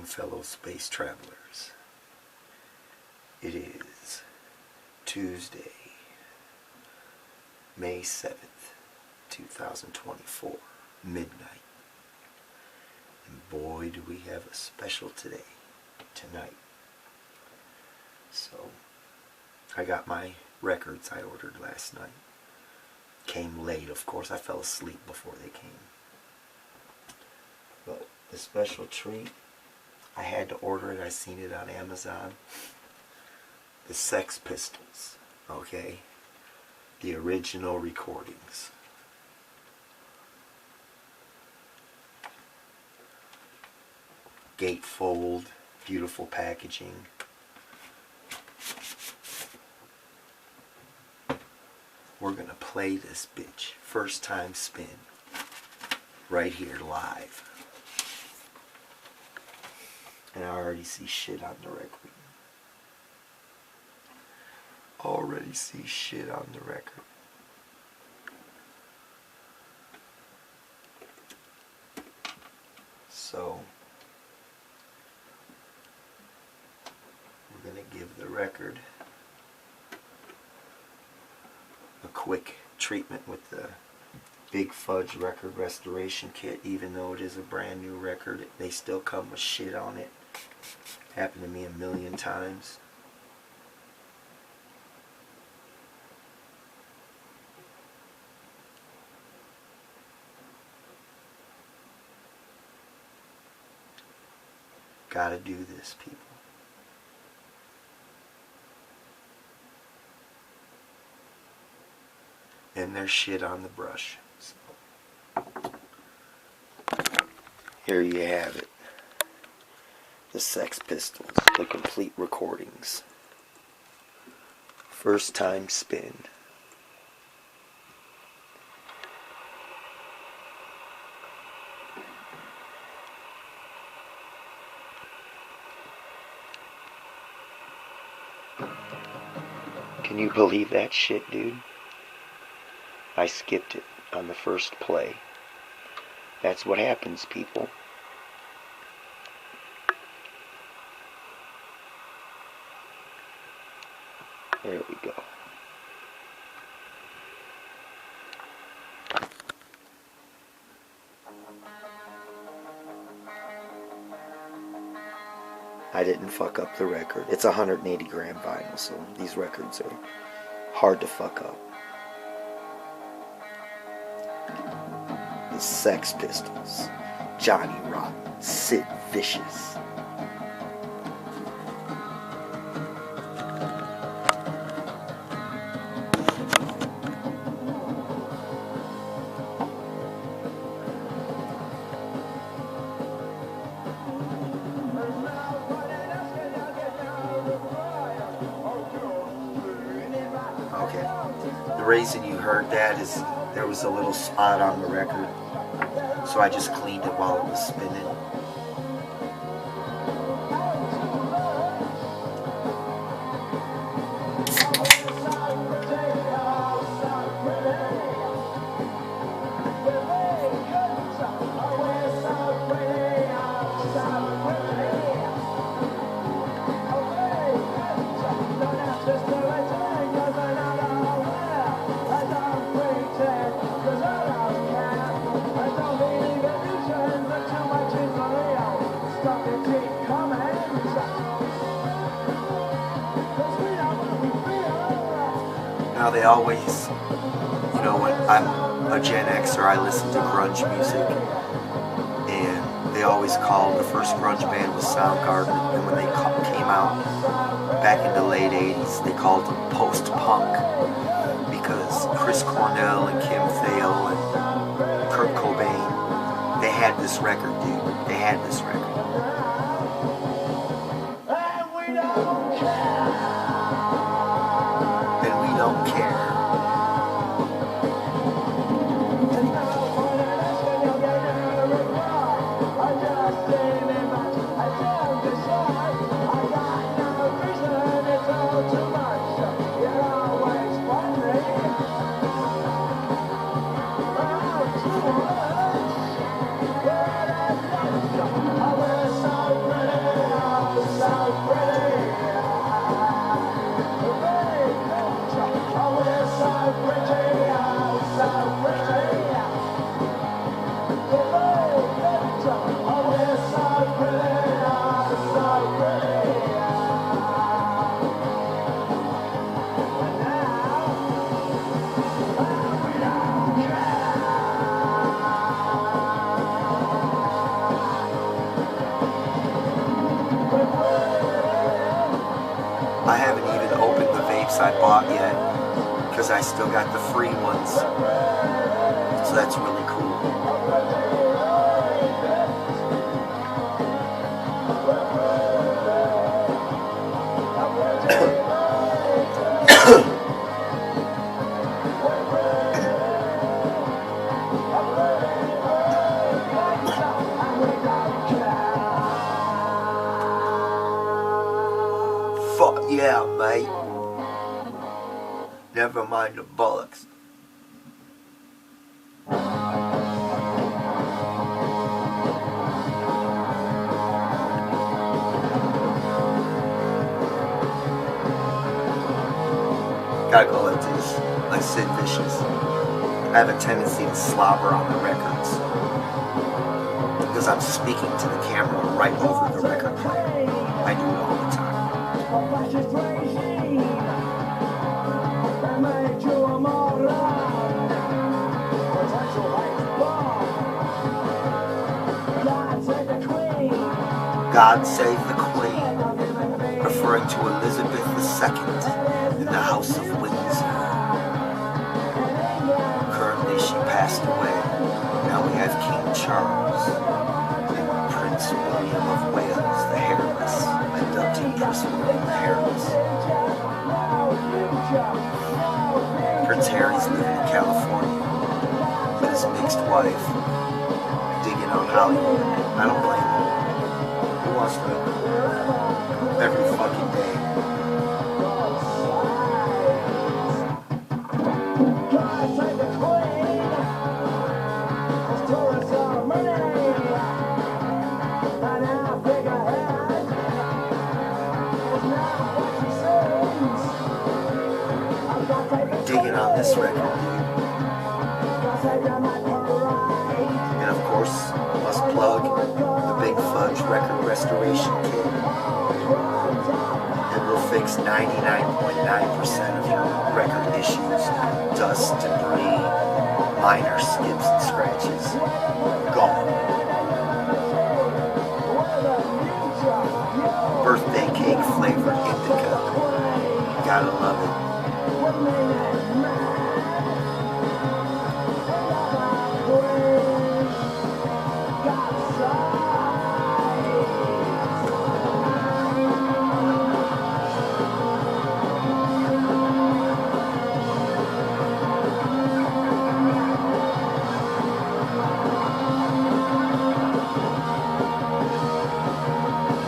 fellow space travelers. It is Tuesday, May 7th, 2024, midnight. And boy, do we have a special tonight. So, I got my records I ordered last night. Came late, of course. I fell asleep before they came. But the special treat, I had to order it. I seen it on Amazon. The Sex Pistols, okay? The original recordings. Gatefold, beautiful packaging. We're gonna play this bitch. First time spin. Right here live. And I already see shit on the record. Already see shit on the record. So, we're gonna give the record a quick treatment with the Big Fudge record restoration kit. Even though it is a brand new record, they still come with shit on it. Happened to me a million times. Gotta do this, people. And there's shit on the brush. So, here you have it. The Sex Pistols, the complete recordings. First time spin. Can you believe that shit, dude? I skipped it on the first play. That's what happens, people. There we go. I didn't fuck up the record. It's 180 gram vinyl, so these records are hard to fuck up. The Sex Pistols, Johnny Rotten, Sid Vicious. The reason you heard that is there was a little spot on the record, so I just cleaned it while it was spinning. Now they always, you know, when I'm a Gen Xer, I listen to grunge music, and they always called the first grunge band was Soundgarden, and when they came out back in the late 80s, they called them post-punk, because Chris Cornell and Kim Thayil and Kurt Cobain, they had this record, dude. They had this record. Don't care. haven't even opened the vapes I bought yet because I still got the free ones. So that's really cool. Fuck yeah, mate. Never mind the bollocks. Gotta go like this, like Sid Vicious. I have a tendency to slobber on the records because I'm speaking to the camera right over the record player. I do it all the time. God Save the Queen, referring to Elizabeth II in the House of Windsor. Currently she passed away. Now we have King Charles, Prince William of Wales, the hairless. I dubbed him Prince William the hairless. Prince Harry's living in California with his mixed wife, digging on Hollywood. I don't blame him. Who wants to? Every fucking day. Digging on this record, and of course, must plug the Big Fudge record restoration kit. It will fix 99.9% of your record issues, dust, debris, minor skips and scratches. Gone. Birthday cake flavored indica. Gotta love it.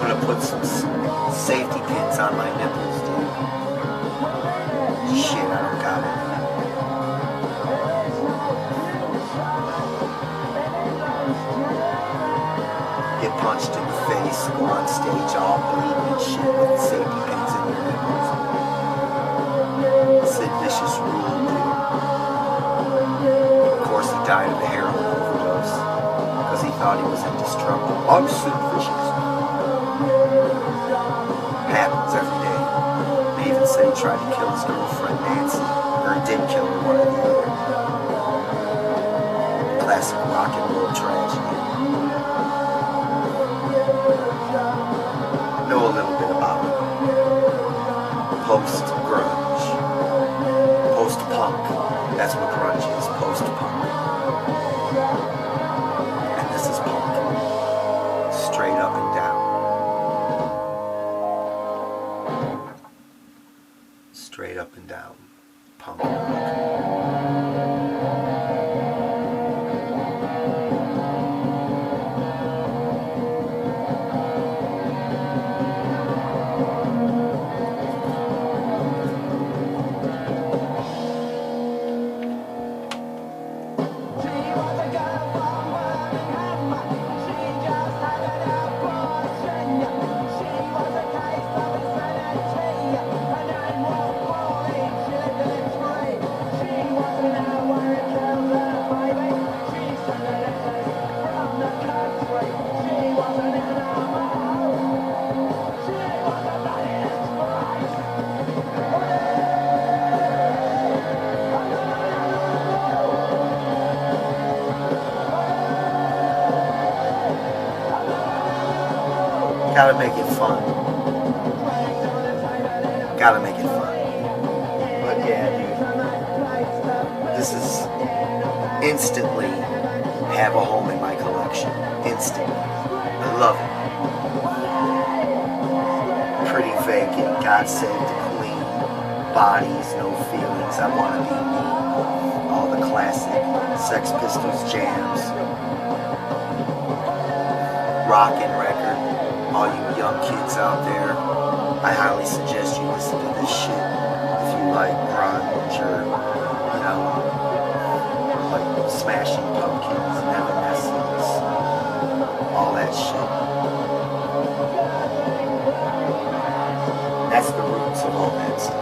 I'm gonna put some safety pins on my nipples, dude. Shit, I don't got it. Get punched in the face, go on stage all bleeding and shit with safety pins in your nipples. Sid Vicious rule, dude. Of course he died of a heroin overdose because he thought he was indestructible. I'm Sid Vicious. Happens every day. They even said he tried to kill his girlfriend Nancy, or he did kill her, one or the other. Classic rock and roll tragedy. Know a little bit about it. Post-grunge. Post-punk. That's what grunge is, post-punk. And this is punk. Straight up and down. Straight up and down. Punk rock. Gotta make it fun. Gotta make it fun. But yeah, dude. This is instantly have a home in my collection. Instantly. I love it. Pretty Vacant, God Save the Queen, Bodies, No Feelings, I Wanna Be Me, all the classic Sex Pistols jams. Rockin' record. All you young kids out there, I highly suggest you listen to this shit if you like grunge or, you know, like Smashing Pumpkins, Evanescence, all that shit. That's the roots of all that stuff.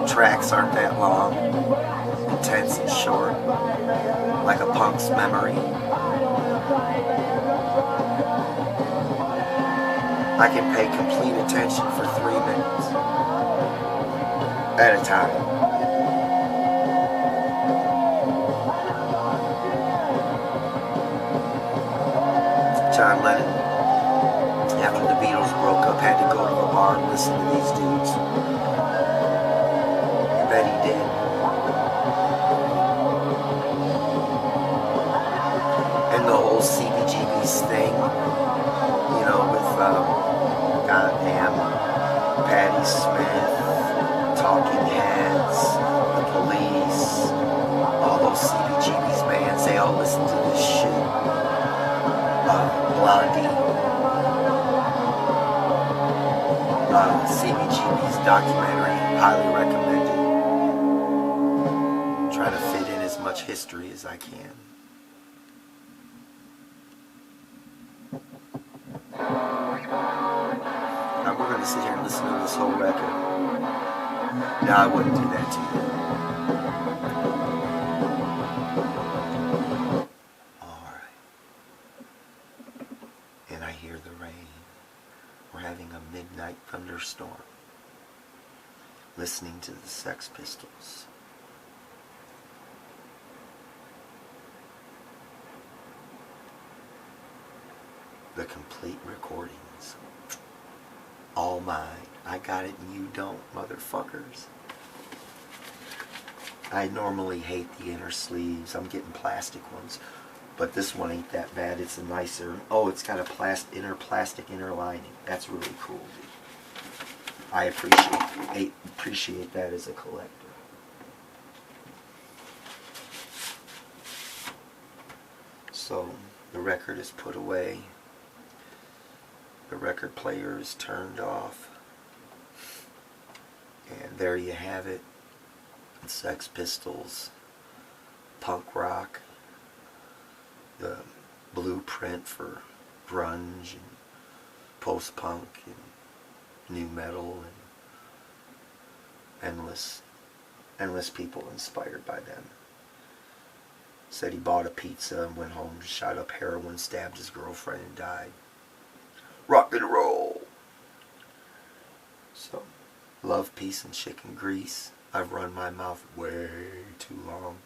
Tracks aren't that long, intense and short, like a punk's memory. I can pay complete attention for 3 minutes at a time. John Lennon, after the Beatles broke up, had to go to the bar and listen to these dudes. That he did. And the whole CBGB's thing, you know, with goddamn Patti Smith, Talking Heads, The Police, all those CBGB's bands, they all listen to this shit. Blondie, CBGB's documentary, highly recommended. Try to fit in as much history as I can. Now we're going to sit here and listen to this whole record. No, I wouldn't do that to you. Alright. And I hear the rain. We're having a midnight thunderstorm. Listening to the Sex Pistols. The complete recordings. All mine. I got it and you don't, motherfuckers. I normally hate the inner sleeves. I'm getting plastic ones. But this one ain't that bad. It's a nicer... Oh, it's got a plastic inner lining. That's really cool, dude. I appreciate that as a collector. So, the record is put away. The record player is turned off. And there you have it. Sex Pistols, punk rock, the blueprint for grunge and post-punk and new metal and endless people inspired by them. Said he bought a pizza and went home, shot up heroin, stabbed his girlfriend and died. Rock and roll! So, love, peace, and chicken grease. I've run my mouth way too long.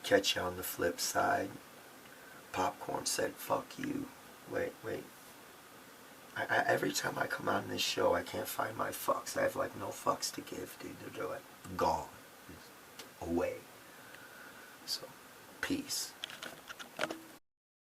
Catch you on the flip side. Popcorn said, fuck you. Wait. Every time I come on this show, I can't find my fucks. I have like no fucks to give, dude. They're like gone. Away. So, peace.